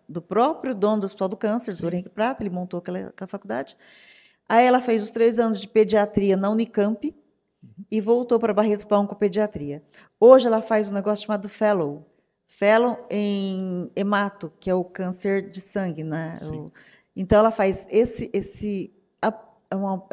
do próprio dono do Hospital do Câncer, do Henrique Prata, ele montou aquela faculdade. Aí ela fez os 3 anos de pediatria na Unicamp e voltou para Barretos para oncopediatria. Hoje ela faz um negócio chamado Fellow em hemato, que é o câncer de sangue, né? Então ela faz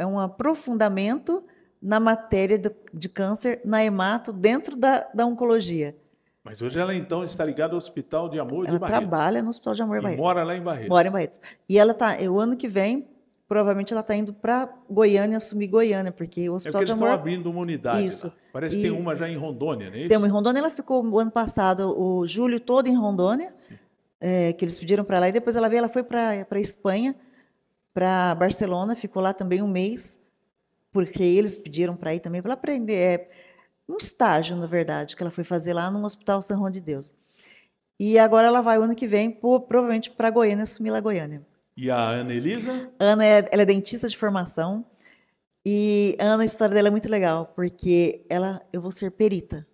um aprofundamento na matéria de câncer na hemato dentro da oncologia. Mas hoje ela, então, está ligada ao Hospital de Amor de Barretos. Ela trabalha no Hospital de Amor de Barretos. Mora lá em Barretos. Mora em Barretos. E ela o ano que vem, provavelmente ela está indo para Goiânia, assumir Goiânia, porque o Hospital de Amor... eles estão abrindo uma unidade Isso. Lá. Parece que tem uma já em Rondônia, não é isso? Tem uma em Rondônia, ela ficou o ano passado, o julho todo em Rondônia, que eles pediram para lá, e depois ela foi para a Espanha, para Barcelona, ficou lá também um mês, porque eles pediram para ir também, para aprender, um estágio, na verdade, que ela foi fazer lá no Hospital São João de Deus. E agora ela vai, o ano que vem, provavelmente para Goiânia, assumir lá Goiânia. E a Ana Elisa? Ana, ela é dentista de formação, e a Ana, a história dela é muito legal, porque eu vou ser perita.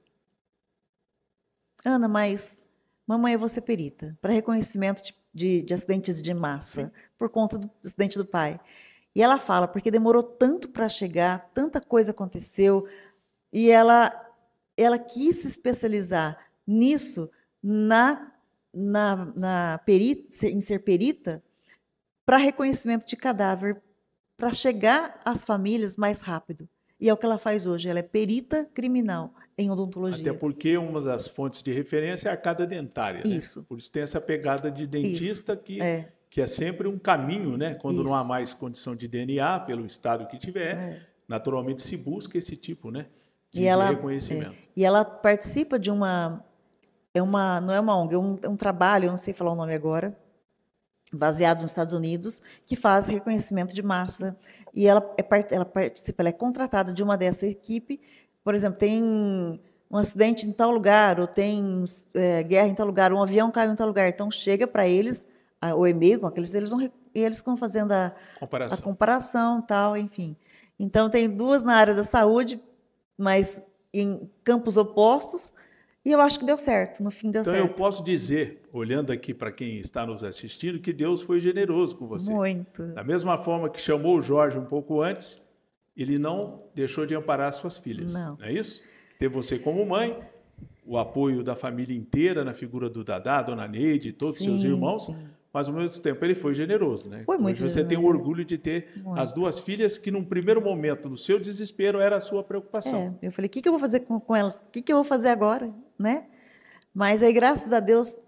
Ana, mas, mamãe, eu vou ser perita, para reconhecimento de acidentes de massa, por conta do acidente do pai. E ela fala, porque demorou tanto para chegar, tanta coisa aconteceu, e ela quis se especializar nisso, em ser perita, para reconhecimento de cadáver, para chegar às famílias mais rápido. E é o que ela faz hoje, ela é perita criminal em odontologia. Até porque uma das fontes de referência é a arcada dentária. Isso. Né? Por isso tem essa pegada de dentista que é sempre um caminho, né? Quando não há mais condição de DNA, pelo estado que tiver, naturalmente se busca esse tipo, né? De reconhecimento. E ela participa de não é uma ONG, é um trabalho, eu não sei falar o nome agora, baseado nos Estados Unidos, que faz reconhecimento de massa. E ela participa, ela é contratada de uma dessa equipe. Por exemplo, tem um acidente em tal lugar, ou tem guerra em tal lugar, um avião caiu em tal lugar. Então, chega para eles, o e-mail, com aqueles, eles vão fazendo a comparação, tal, enfim. Então, tem 2 na área da saúde, mas em campos opostos, E eu acho que deu certo, no fim deu Então certo. eu posso dizer, olhando aqui para quem está nos assistindo, que Deus foi generoso com você. Muito. Da mesma forma que chamou o Jorge um pouco antes, ele não deixou de amparar suas filhas. Não. Não é isso? Ter você como mãe, o apoio da família inteira na figura do Dadá, Dona Neide, todos os seus irmãos, sim. mas ao mesmo tempo ele foi generoso, né? Foi muito Hoje você tem o generoso. orgulho de ter Muito. as duas filhas que num primeiro momento, no seu desespero, era a sua preocupação. Eu falei, o que eu vou fazer com elas? O que eu vou fazer agora, né? Mas aí, graças a Deus,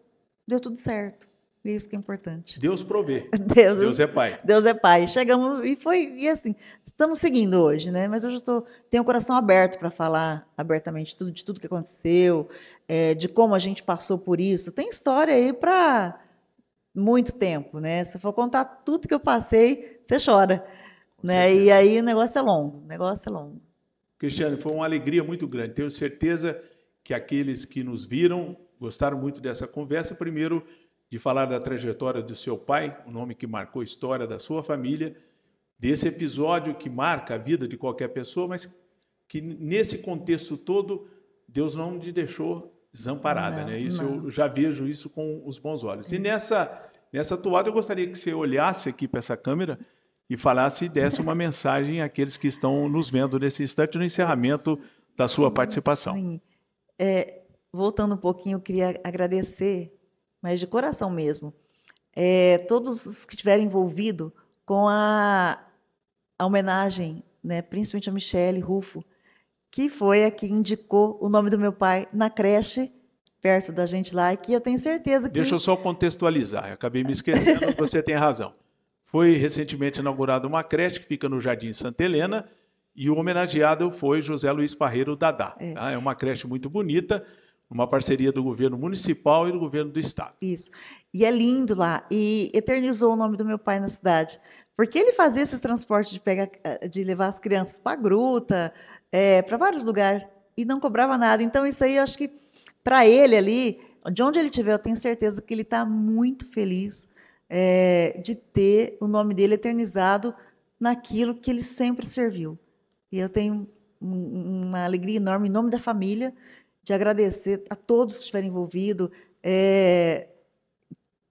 deu tudo certo. Isso que é importante. Deus provê. Deus, Deus é Pai. Deus é Pai. Chegamos e assim, estamos seguindo hoje, né? Mas hoje eu tenho o coração aberto para falar abertamente de tudo que aconteceu, de como a gente passou por isso. Tem história aí para muito tempo, né? Se eu for contar tudo que eu passei, você chora, né? E aí o negócio é longo, Cristiane, foi uma alegria muito grande. Tenho certeza que aqueles que nos viram gostaram muito dessa conversa. Primeiro, de falar da trajetória do seu pai, um nome que marcou a história da sua família, desse episódio que marca a vida de qualquer pessoa, mas que nesse contexto todo, Deus não me deixou desamparada, né? Isso eu já vejo isso com os bons olhos. E nessa toada eu gostaria que você olhasse aqui para essa câmera e falasse e desse uma mensagem àqueles que estão nos vendo nesse instante no encerramento da sua participação. Sim. Voltando um pouquinho, eu queria agradecer, mas de coração mesmo, todos os que estiveram envolvidos com a homenagem, né, principalmente a Michele Rufo, que foi a que indicou o nome do meu pai na creche, perto da gente lá, e que eu tenho certeza que... Deixa eu só contextualizar, eu acabei me esquecendo, você tem razão. Foi recentemente inaugurada uma creche que fica no Jardim Santa Helena, e o homenageado foi José Luiz Parreiro Dadá. É uma creche muito bonita, uma parceria do governo municipal e do governo do estado. Isso. E é lindo lá. E eternizou o nome do meu pai na cidade. Porque ele fazia esses transportes de levar as crianças para a gruta, para vários lugares, e não cobrava nada. Então, isso aí, eu acho que, para ele ali, de onde ele estiver, eu tenho certeza que ele está muito feliz de ter o nome dele eternizado naquilo que ele sempre serviu. E eu tenho uma alegria enorme, em nome da família, de agradecer a todos que estiverem envolvidos,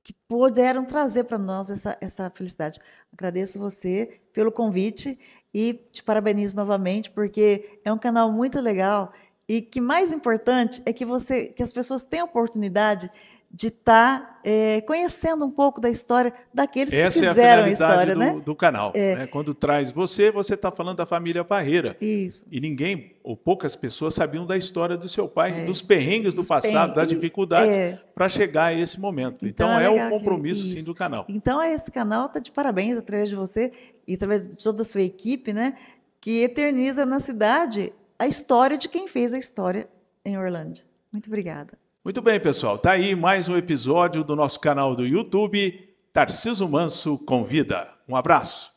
que puderam trazer para nós essa felicidade. Agradeço você pelo convite e te parabenizo novamente, porque é um canal muito legal e que mais importante é que as pessoas tenham a oportunidade de estar conhecendo um pouco da história daqueles que fizeram a história, né? Do canal. Né? Quando traz você está falando da família Parreira. Isso. E ninguém, ou poucas pessoas, sabiam da história do seu pai, dos perrengues do passado, das dificuldades para chegar a esse momento. Então é o compromisso, sim, do canal. Então, esse canal está de parabéns através de você e através de toda a sua equipe, né? Que eterniza na cidade a história de quem fez a história em Orlândia. Muito obrigada. Muito bem, pessoal. Está aí mais um episódio do nosso canal do YouTube, Tarciso Manso Convida. Um abraço.